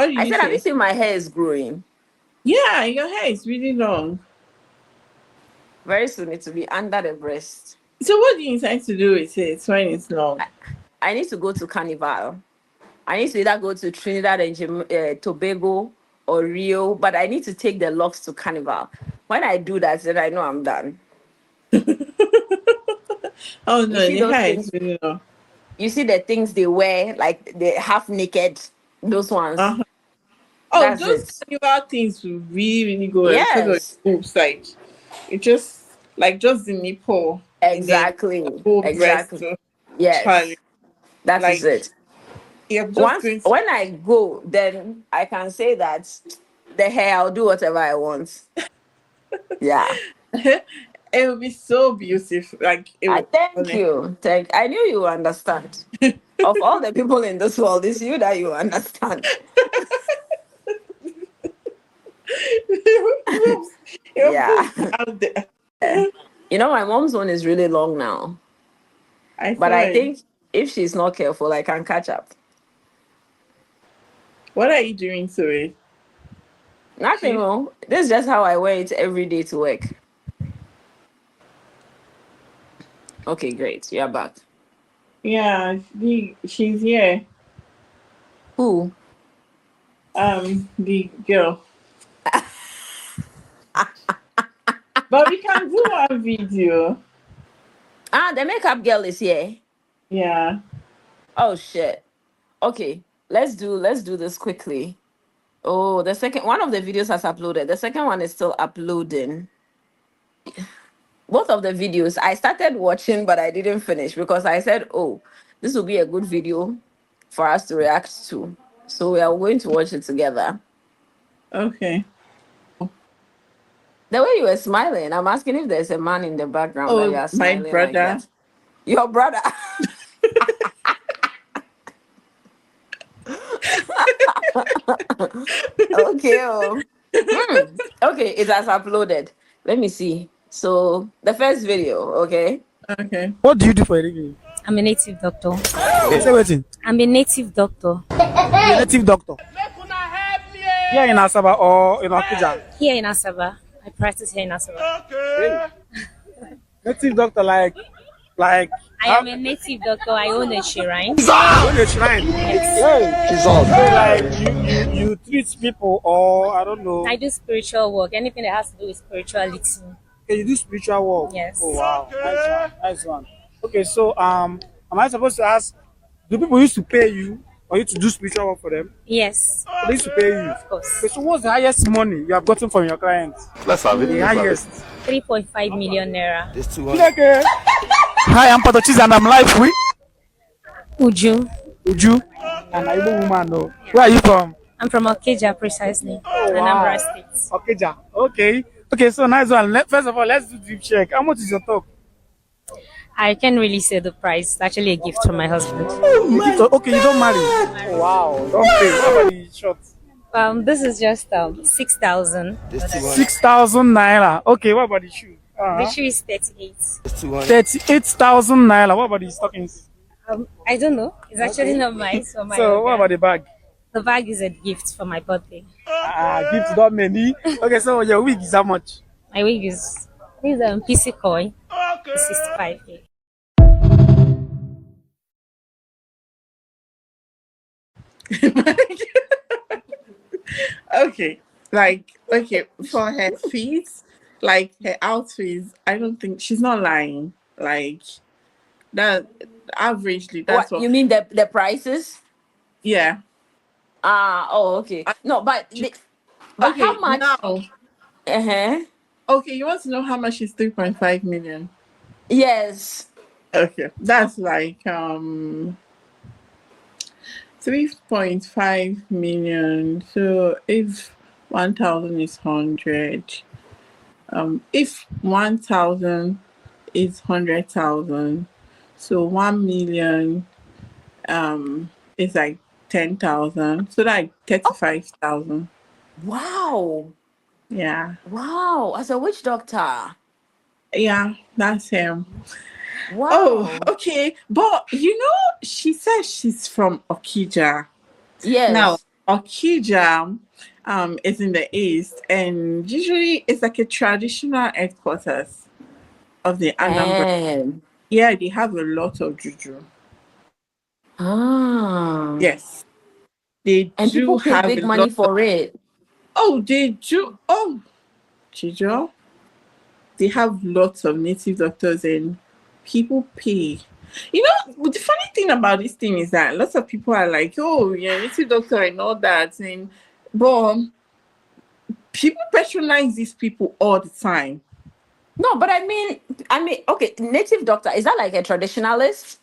What did I you said, have you say? seen my hair is growing? Yeah, your hair is really long. Very soon it will be under the breast. So what do you intend to do with it when it's long? I need to go to Carnival. I need to either go to Trinidad and Tobago or Rio, but I need to take the locks to Carnival. When I do that, then I know I'm done. Oh You no, see the those hair is things? really long. You see the things they wear, like the half naked, those ones. Uh-huh. Oh, That's those it. carnival things will really, really go well because of the Yes, boobs side. It just the nipple and then the exactly. whole breast Exactly. to Charlie. Yes, that is Like it. you're just Once going to when I go, then I can say that the hair, I'll do whatever I want. Yeah. it will be so beautiful. Like it I will thank honestly. you. I knew you understand. Of all the people in this world, it's you that you understand. Your Yeah. boobs are out there. You know, my mom's one is really long now. I But saw I it. think if she's not careful, I can catch up. What are you doing to it? Nothing She wrong. This is just how I wear it every day to work. Okay, great. You're back. yeah, she's here. Who? The girl. But we can do one video. Ah, the makeup girl is here. Yeah. Oh shit. Okay. Let's do this quickly. Oh, the second one of the videos has uploaded. The second one is still uploading. Both of the videos I started watching, but I didn't finish because I said, "Oh, this will be a good video for us to react to." So we are going to watch it together. Okay. The way you were smiling, I'm asking if there's a man in the background that you Oh, are my smiling like brother. that. Your brother. Okay. Oh. Okay, it has uploaded. Let me see. So the first video, okay? Okay. What do you do for a living? I'm a native doctor. Say waiting. I'm a native doctor You're a native doctor. Here in Asaba or in Okija? here in Asaba. I practice here in Asaba. Really? Native doctor like I am a native doctor. I own a shrine. on a shrine. Yes. Hey. So like you treat people or I don't know. I do spiritual work. Anything that has to do with spirituality. Can you do spiritual work? Yes. Oh wow. Nice one. Nice one. Okay, so am I supposed to ask do people used to pay you or you to do spiritual work for them? Yes, So they used to pay you. of course. Okay, so what's the highest money you have gotten from your clients? Let's have it. The Let's have it. highest. 3.5 million naira. It's 200. Okay. Hi, I'm Pato Cheese and I'm live with Uju. Uju. And I know woman no. Where are you from? I'm from Okija precisely. Oh, Anambra wow. State. Okija. Okay. Okay, so nice one. First of all, let's do deep check. How much is your top? I can't really say the price. It's actually a gift from my husband. Okay, you don't marry. Oh, wow. Don't pay. What about the short? This is just 6,000. It's 200. 6,000 naira. Okay, what about the shoe? The shoe is 38. It's 200. 38,000 naira. What about the stockings? I don't know. It's actually not mine. So So, what about the bag? the bag is a gift for my birthday. Gift not many. Okay, so your wig is how much? My wig is this PC coin. It's 65K. Okay. Okay, for her feet, like her outfits, I don't think she's not lying. Like that averagely, that's What what you mean the prices? yeah. Ah, oh, okay. I- No, but Okay, how much? now Uh-huh. okay, you want to know how much is 3.5 million? Yes. Okay. That's like 3.5 million. So if 1,000 is 100, if 1,000 is 100,000, so 1 million is like 10,000. So like 35,000. Wow. Yeah. Wow. As a witch doctor. Yeah, that's him. Oh, Wow. okay. But she says she's from Okija. Now, Yes. Okija is in the east, and usually it's like a traditional headquarters of the Anambra. And Yeah, they have a lot of juju. ah, Yes, they and do people pay have big a money lot of. for it. Oh, they do. Oh, Chijo, they have lots of native doctors, and people pay. You know, but the funny thing about this thing is that lots of people are like, "Oh, you're a native doctor and all that," and but people patronize these people all the time. No, but I mean, okay, native doctor, is that like a traditionalist?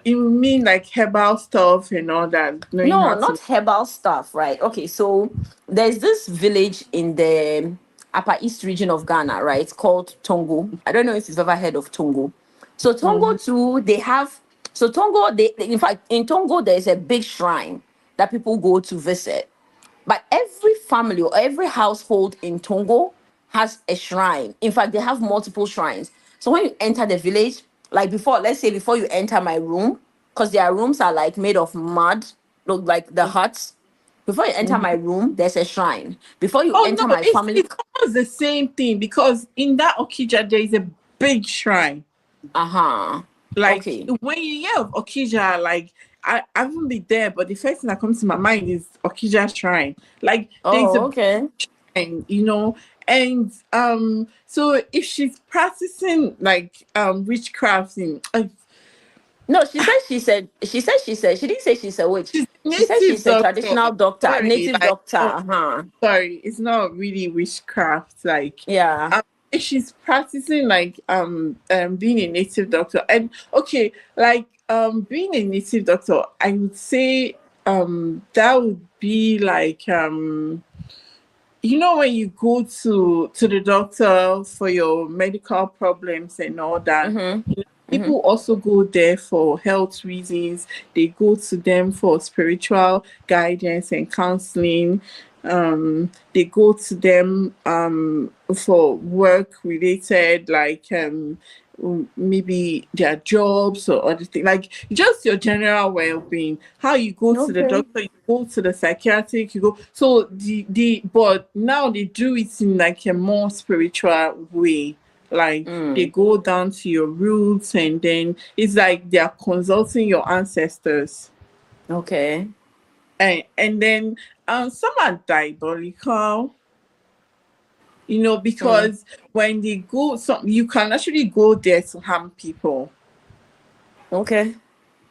You mean like herbal stuff and all that, knowing No, how to. not herbal stuff, right? Okay, so there's this village in the Upper East region of Ghana, right, called Tongo. I don't know if you've ever heard of Tongo. So Tongo Mhm. too, they have so Tongo, in fact in Tongo there's a big shrine that people go to visit. But every family or every household in Tongo has a shrine. In fact, they have multiple shrines. So when you enter the village, like before, let's say before you enter my room, because their rooms are like made of mud, look like the huts. Before you enter my Mhm. room, there's a shrine. Before you Oh enter no, my it's family, it's almost the same thing because in that Okija there is a big shrine. uh-huh. Like Okay. when you hear of Okija, like I haven't been there, but the first thing that comes to my mind is Okija Shrine. Like there's Oh, a okay. shrine, you know, and so if she's practicing like witchcraft in No, she didn't say she's a witch. she's a She said native she's a doctor. traditional doctor, Sorry, native like doctor. oh, Uh-huh. sorry, it's not really witchcraft. Like Yeah. um, if she's practicing like being a native doctor, and okay, like being a native doctor, I would say that would be like you know when you go to the doctor for your medical problems and all that, Mm-hmm. Mm-hmm. people also go there for health reasons. They go to them for spiritual guidance and counseling. They go to them for work related, like maybe their jobs or other things, like just your general well-being. How you go to the Okay. doctor, you go to the psychiatric, you go. So the but now they do it in like a more spiritual way, like they Mm. go down to your roots and then it's like they are consulting your ancestors, Okay. and then some are diabolical, you know, Mm. because when they go, some you can actually go there to harm people. Okay.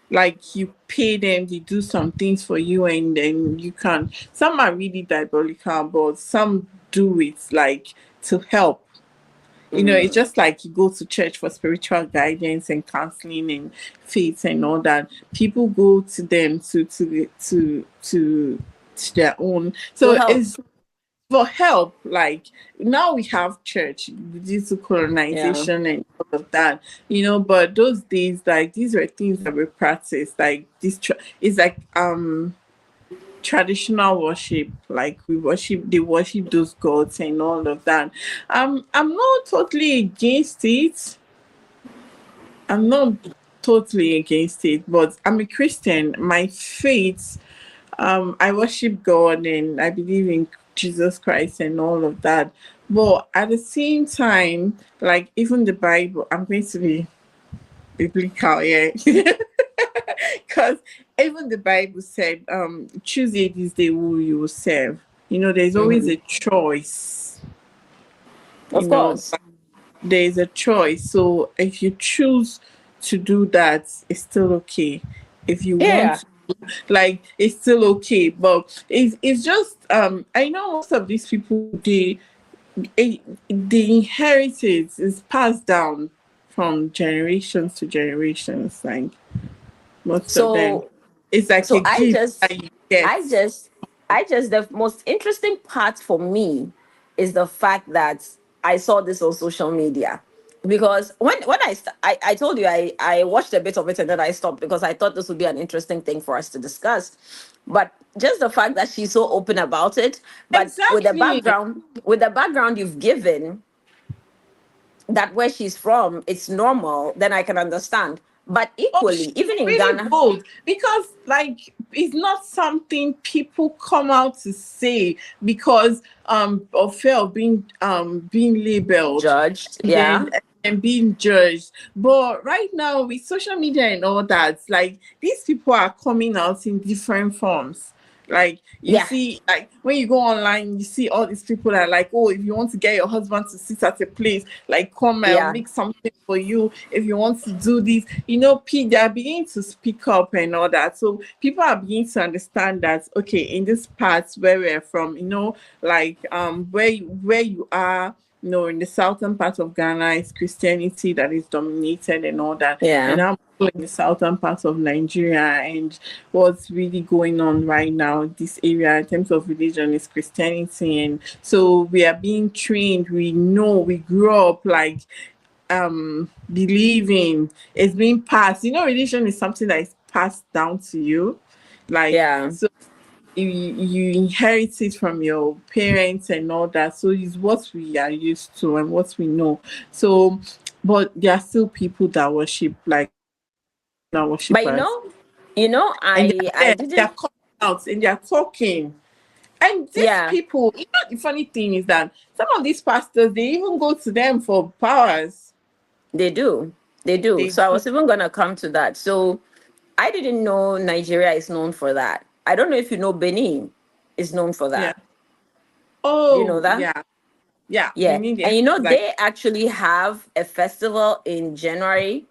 Like you pay them, they do some things for you, and then you can. Some are really diabolical, but some do it like to help. You know, it's Mm. just like you go to church for spiritual guidance and counseling and faith and all that. People go to them to their own. To So help. it's for help. Like now we have church due to Yeah. colonization and all of that, you know. But those days, like these were things that were practiced. Like it's like traditional worship, like we worship, they worship those gods and all of that. I'm not totally against it. I'm not totally against it, but I'm a Christian. My faith, I worship God and I believe in Jesus Christ and all of that. But at the same time, like even the Bible, I'm going to be biblical, yeah. Because even the Bible said, choose ye this day who you will serve. You know, there's always Mm-hmm. a choice. You Of know, course. there is a choice. So if you choose to do that, it's still okay. If you want Yeah. to, like, it's still okay. But it's just I know most of these people, they inherit it. It's passed down from generations to generations. Like most of them, So it's like a so I gift just that you get. I just I just the most interesting part for me is the fact that I saw this on social media. Because I told you I watched a bit of it and then I stopped because I thought this would be an interesting thing for us to discuss. But just the fact that she's so open about it, but Exactly. with the background you've given, that where she's from, it's normal, then I can understand. But Oh, equally, she's even in really Ghana, bold because, like, it's not something people come out to say because of fear of being labeled Judged. and then Yeah. and being judged. But right now with social media and all that, like these people are coming out in different forms. Like you Yeah. see, like when you go online, you see all these people that are like, oh, if you want to get your husband to sit at a place, like come and Yeah. make something for you. If you want to do this, you know, they are beginning to speak up and all that. So people are beginning to understand that okay, in this part where we're from, you know, like where you are, you know, in the southern part of Ghana, it's Christianity that is dominated and all that. Yeah. And I'm also in the southern part of Nigeria, and what's really going on right now, this area in terms of religion is Christianity. And so we are being trained, we know, we grew up like believing, it's being passed. You know, religion is something that is passed down to you. Like Yeah. so you inherit it from your parents and all that. So it's what we are used to and what we know. So, but there are still people that worship like not But worshippers, and I they're there, they're didn't. coming out and they're talking. And these Yeah, people, you know, the funny thing is that some of these pastors they even go to them for powers. they do. They do. They So I do, was even gonna come to that. So I didn't know Nigeria is known for that. I don't know if you know Benin is known for yeah. that. Do you know Oh, that? yeah, yeah. Yeah. Benin, they And have like they actually have a festival in January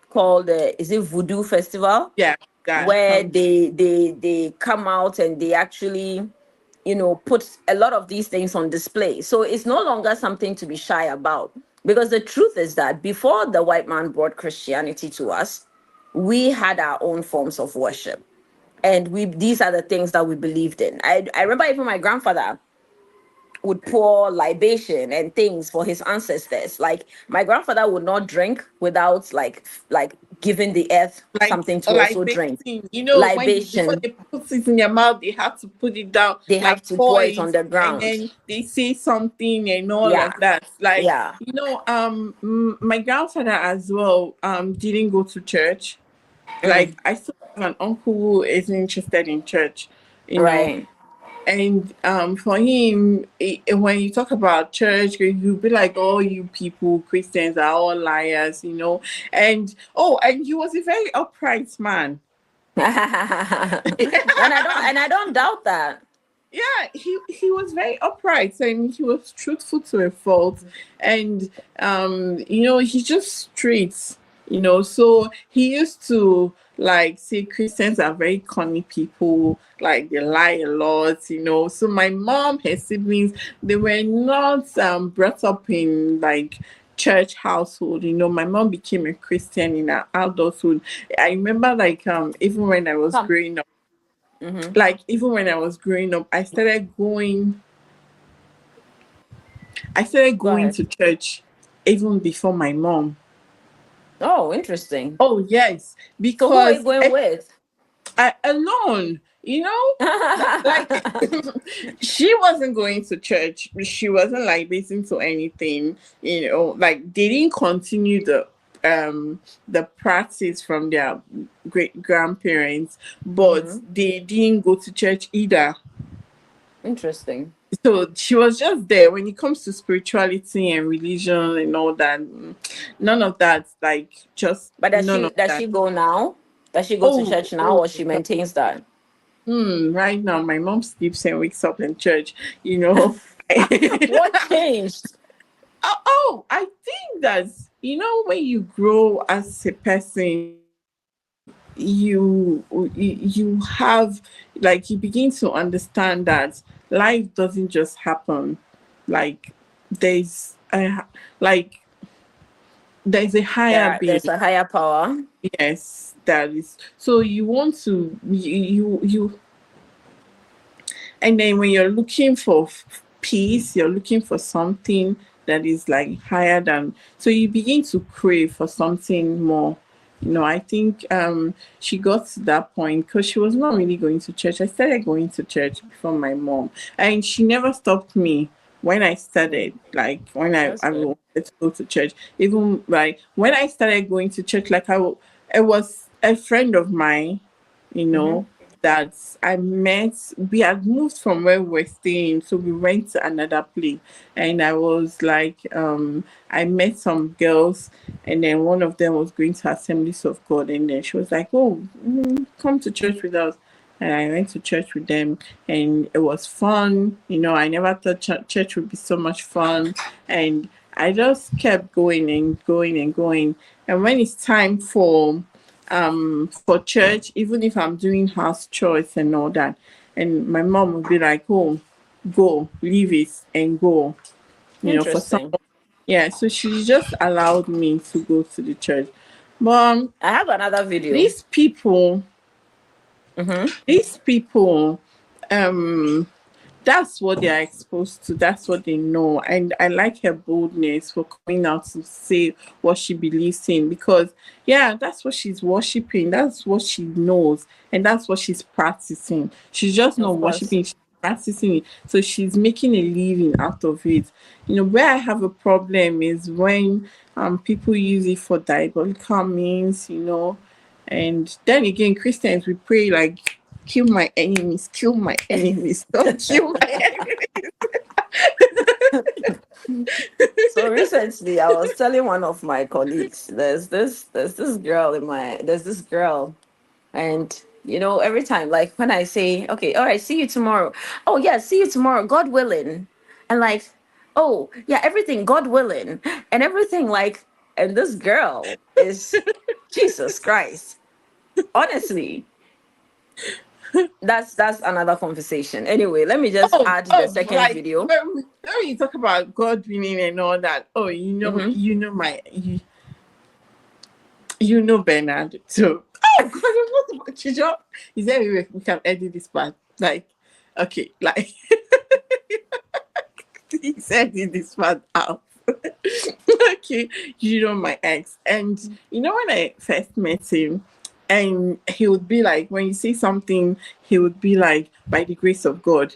called is it Voodoo Festival? yeah, that Where comes. they come out and they actually put a lot of these things on display. So it's no longer something to be shy about, because the truth is that before the white man brought Christianity to us, we had our own forms of worship, and we these are the things that we believed in. I remember even my grandfather would pour libation and things for his ancestors. Like my grandfather would not drink without like giving the earth something to Like also drink. baking, you know, when before Libation, they put it in their mouth, they have to put it down, they have like to pour pour it on it, the and ground. then they say something and all Yeah, of that. Like, yeah, you know, my grandfather as well, didn't go to church. mm, Like, I still have an uncle who isn't interested in church, you know. right. And for him, when you talk about church, you'll be like, "Oh, you people, Christians are all liars," you know. And oh, and he was a very upright man. And I don't doubt that. Yeah, he was very upright and he was truthful to a fault. And you know, he's just straight, you know. So he used to like say Christians are very corny people, like they lie a lot, you know. So my mom, her siblings, they were not brought up in like church household, you know. My mom became a Christian in her adulthood. I remember like even when I was Come. growing up, Hmm. like even when I was growing up, I started Go going ahead. to church even before my mom. Oh, interesting. Oh yes, So who are you because going with? I alone, you know, like she wasn't going to church. She wasn't like listening to anything, you know, like they didn't continue the practice from their great grandparents, but Hmm. they didn't go to church either. Interesting. So she was just there when it comes to spirituality and religion and all that. None of that, like just But none of does that. she go now? Does she go to Oh, church now, oh, or she maintains that? right now my mom sleeps and wakes up in church. You know. What changed? I think that you know when you grow as a person, you have like you begin to understand that life doesn't just happen. Like there's a like there's a higher being. There's a higher power. Yes, that is. So you want to you and then when you're looking for peace, you're looking for something that is like higher than. So you begin to crave for something more. You know, I think she got to that point because she was not really going to church. I started going to church before my mom, and she never stopped me when I Mm, started. Like when that's I good. wanted to go to church, even like when I started going to church, like it was a friend of mine, you Hmm. know, that we had moved from where we were staying, so we went to another place. And I was like, I met some girls, and then one of them was going to Assemblies of God, and then she was like, oh, come to church with us. And I went to church with them, and it was fun. I never thought church would be so much fun. And I just kept going and going and going. And when it's time for church, even if I'm doing house chores and all that, and my mom would be like, oh, go, leave it and go, for some. Interesting. Yeah, so she just allowed me to go to the church. But I have another video. these people, that's what they are exposed to. That's what they know. And I like her boldness for coming out to say what she believes in, because, yeah, that's what she's worshiping. That's what she knows. And that's what she's practicing. She's just not Of course. worshiping, she's practicing it. So she's making a living out of it. Where I have a problem is when people use it for diabolical means, And then again, Christians, we pray like, kill my enemies, don't kill my enemies. So recently, I was telling one of my colleagues, there's this girl, and every time, like when I say, okay, all right, see you tomorrow. Oh yeah, see you tomorrow, God willing, and like, oh yeah, everything God willing, and everything like, and this girl is Jesus Christ. Honestly, that's another conversation. Anyway, let me just add the second like, video. When you talk about God winning and all that, Bernard. So, God, what about Chijo? Is there a way we can edit this part? Like, okay, like, he said in this part out. Okay, my ex. And when I first met him, and he would be like, when you say something, he would be like, by the grace of God.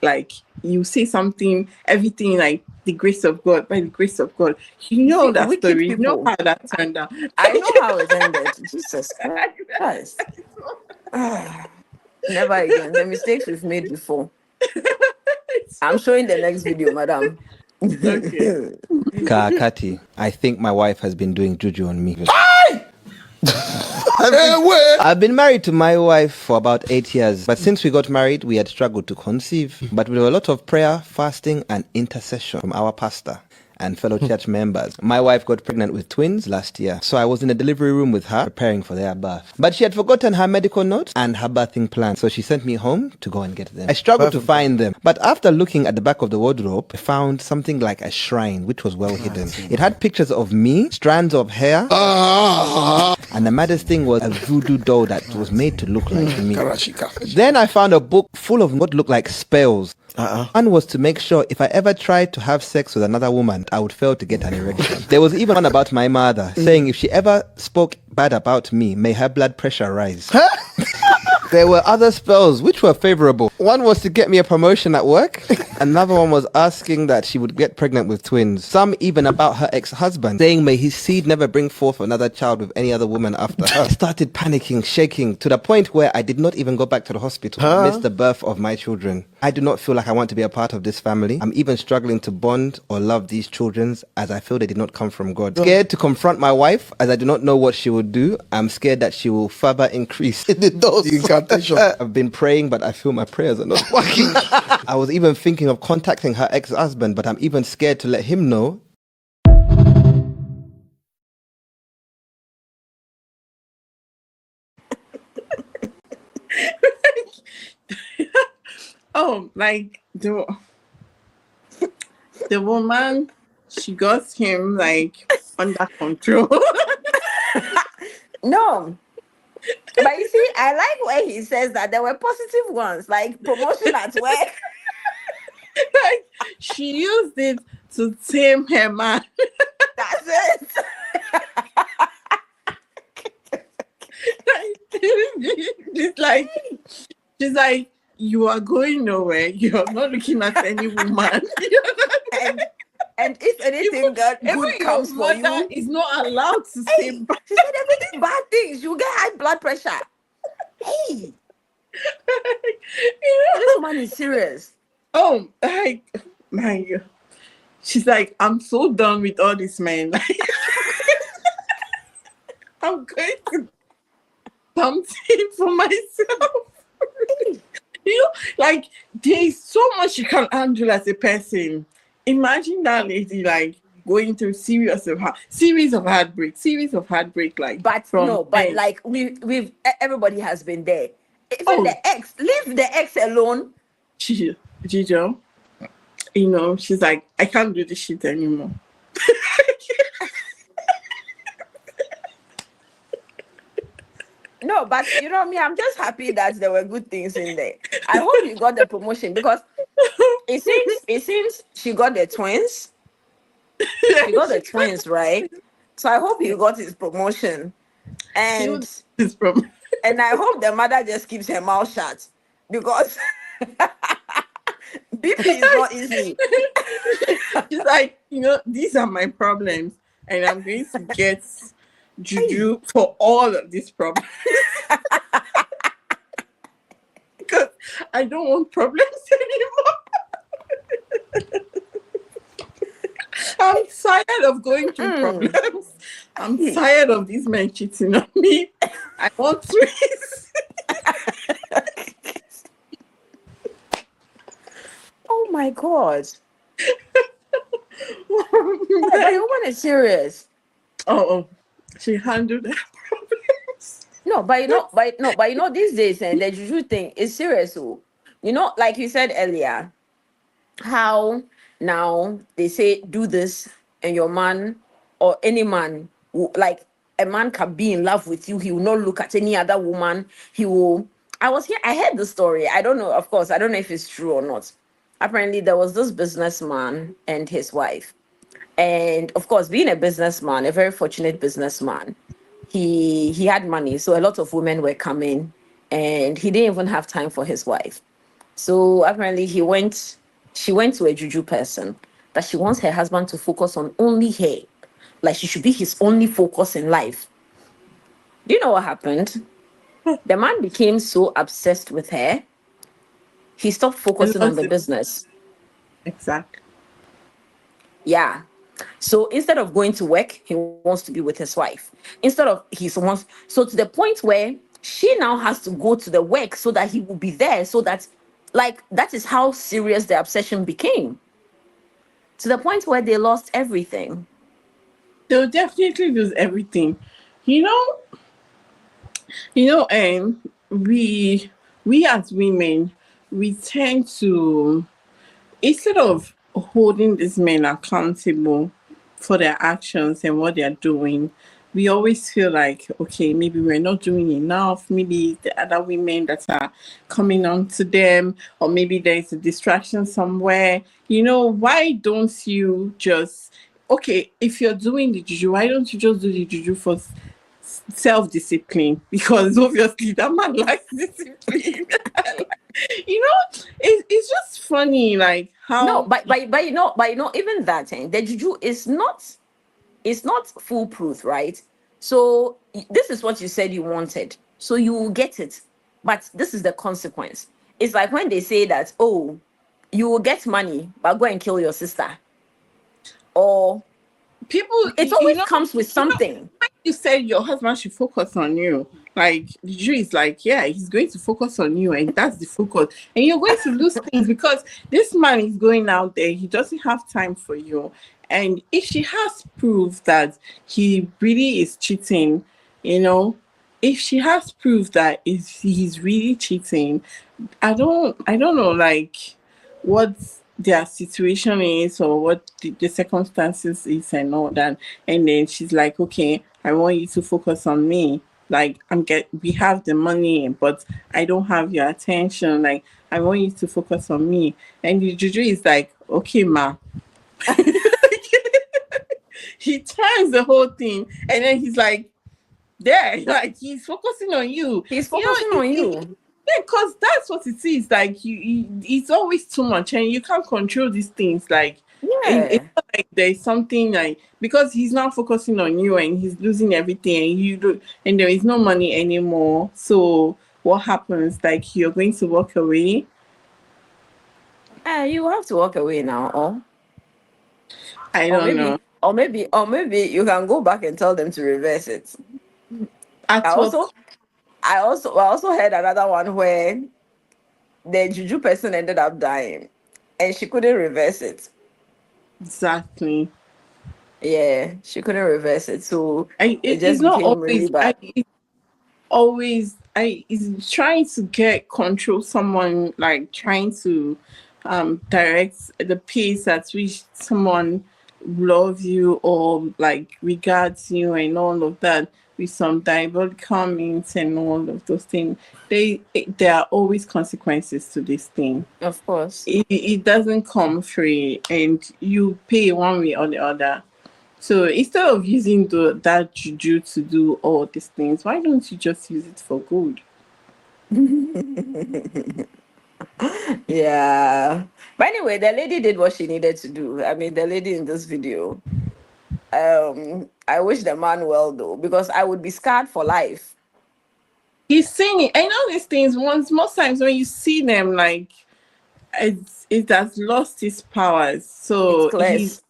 Like, you say something, everything like the grace of God, by the grace of God. See, That wicked story. You know people. how that turned out. I know how it ended. Jesus Christ. Never again. The mistakes we've made before. I'm showing the next video, madam. Okay. Kati, I think my wife has been doing juju on me. I've been married to my wife for about 8 years, but since we got married, we had struggled to conceive. But with a lot of prayer, fasting, and intercession from our pastor and fellow church members, my wife got pregnant with twins last year. So I was in the delivery room with her, preparing for their birth. But she had forgotten her medical notes and her birthing plan, so she sent me home to go and get them. I struggled to find them, but after looking at the back of the wardrobe, I found something like a shrine, which was well hidden. It had pictures of me, strands of hair, and the maddest thing was a voodoo doll that was made to look like me. Then I found a book full of what looked like spells. One was to make sure if I ever tried to have sex with another woman, I would fail to get an erection. There was even one about my mother, saying if she ever spoke bad about me, may her blood pressure rise. There were other spells which were favorable. One was to get me a promotion at work. Another one was asking that she would get pregnant with twins. Some even about her ex-husband, saying may his seed never bring forth another child with any other woman after her. I started panicking, shaking, to the point where I did not even go back to the hospital. I missed the birth of my children. I do not feel like I want to be a part of this family. I'm even struggling to bond or love these children, as I feel they did not come from God. Scared to confront my wife, as I do not know what she will do. I'm scared that she will further increase the dose. I've been praying, but I feel my prayers are not working. I was even thinking of contacting her ex-husband, but I'm even scared to let him know. Like the woman, she got him like under control. No. But you see, I like where he says that there were positive ones, like promotion at work. Like, she used it to tame her man. That's it. She's like, you are going nowhere. You're not looking at any woman. and if anything good comes for you, is not allowed to say bad. She said everything bad things. You get high blood pressure. Hey. This woman is serious. Oh, like my God. She's like, I'm so done with all these men. Like, I'm going to something for myself. Like there's so much you can handle as a person. Imagine that lady like going through series of heartbreak, like But from no, but men. like everybody has been there. Even Oh, the ex, leave the ex alone. Gijo, she's like, I can't do this shit anymore. No, but me, I'm just happy that there were good things in there. I hope you got the promotion because it seems she got the twins. She got the twins, right? So I hope you got his promotion. You know, And this from and I hope the mother just keeps her mouth shut because BP is not easy. she's like, these are my problems, and I'm going to get juju for all of these problems because I don't want problems anymore. I'm tired of going through problems. I'm tired of these men cheating on me. I want twins. Oh my god. But the woman is serious. Oh, she handled her problems. No, but these days and the juju thing is serious. Oh. Like you said earlier, how now they say do this and your man or any man like a man can be in love with you, he will not look at any other woman. He will I heard the story. I don't know, of course, I don't know if it's true or not. Apparently there was this businessman and his wife. And of course, being a businessman, a very fortunate businessman, he had money. So a lot of women were coming and he didn't even have time for his wife. So apparently she went to a juju person that she wants her husband to focus on only her. Like she should be his only focus in life. Do you know what happened? The man became so obsessed with her, he stopped I focusing on lost the it. business. Exactly. Yeah. So instead of going to work, he wants to be with his wife. Instead of so to the point where she now has to go to the work so that he will be there, so that like that is how serious the obsession became. To the point where they lost everything. They'll definitely lose everything. You know, and we as women, we tend to, instead of holding these men accountable for their actions and what they're doing, we always feel like, okay, maybe we're not doing enough. Maybe the other women that are coming on to them, or maybe there's a distraction somewhere. Why don't you just, okay, if you're doing the juju, why don't you just do the juju for self-discipline? Because obviously that man likes discipline. It's just funny, like No, how even that the juju is not foolproof, right? So this is what you said you wanted, so you will get it, but this is the consequence. It's like when they say that, oh, you will get money but go and kill your sister, or people, it always comes with something. when you said your husband should focus on you, like the jury is like, yeah, he's going to focus on you, and that's the focus, and you're going to lose things because this man is going out there, he doesn't have time for you. And if she has proof that he really is cheating, if she has proof that he's really cheating, I don't know, like what their situation is, or what the circumstances is and all that. And then she's like, okay, I want you to focus on me. Like, we have the money, but I don't have your attention. Like, I want you to focus on me. And the juju is like, okay, ma. He turns the whole thing, and then he's like, there, like he's focusing on you. He's focusing on you. Yeah, because that's what it is. Like it's always too much, and you can't control these things. Like it's Yeah. not like there's something, like, because he's not focusing on you and he's losing everything, and you do, and there is no money anymore. So what happens? Like you're going to walk away? You have to walk away now, I or don't know. maybe, you can go back and tell them to reverse it. I At what? also, I also heard another one where the juju person ended up dying, and she couldn't reverse it. Exactly. Yeah, she couldn't reverse it, so it It's just not became really always. bad. I is trying to get control someone, like trying to direct the pace at which someone loves you or like regards you and all of that with some diabolical comments and all of those things. There are always consequences to this thing. Of course. It doesn't come free and you pay one way or the other. So instead of using that juju to do all these things, why don't you just use it for good? Yeah. But anyway, the lady did what she needed to do. I mean, the lady in this video. I wish the man well though, because I would be scarred for life. He's saying it. I know these things. Once, most times when you see them, like it has lost its powers. It's So he's class.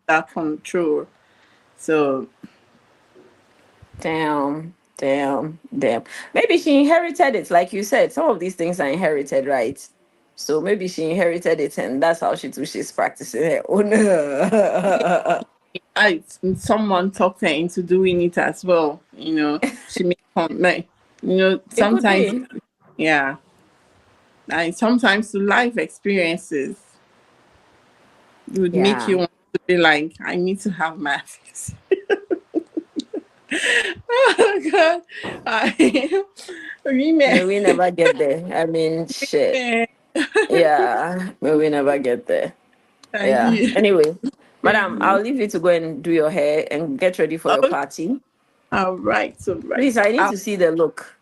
that control. So Damn, damn, damn. Maybe she inherited it, like you said. Some of these things are inherited, right? So maybe she inherited it, and that's how she's practicing her own. I someone talked her into doing it as well. She may come like, It could sometimes, be. yeah, and sometimes the life experiences would make Yeah. you want to be like, I need to have maths. Oh God, I May women. we never get there. I mean, shit. Yeah. May we never get there. Yeah. I Anyway, madam, really. I'll leave you to go and do your hair and get ready for your Oh, party. all right, all right. Please, I need to see the look.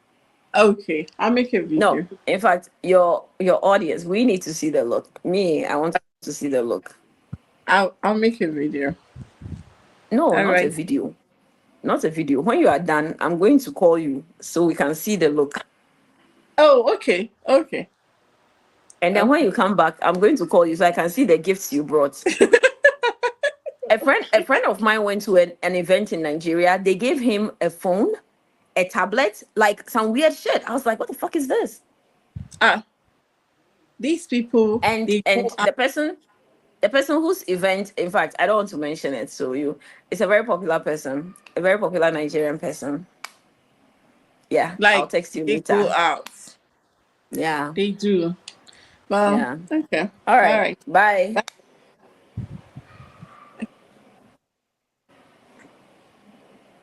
Okay, I'll make a No, video. in fact, your audience, we need to see the look. Me, I want to see the look. I'll make a video. No, All not a right. video. Not a video. When you are done, I'm going to call you so we can see the look. Oh, okay, okay, And then when okay. you come back, I'm going to call you so I can see the gifts you brought. A friend of mine went to an event in Nigeria. They gave him a phone, a tablet, like some weird shit. I was like, what the fuck is this? Ah, these people And they go and out. the person whose event, in fact, I don't want to mention it, so it's a very popular person, a very popular Nigerian person. Yeah, I'll Like text you they go later. out. Yeah, They do. Well, yeah. okay. All All right, right. bye.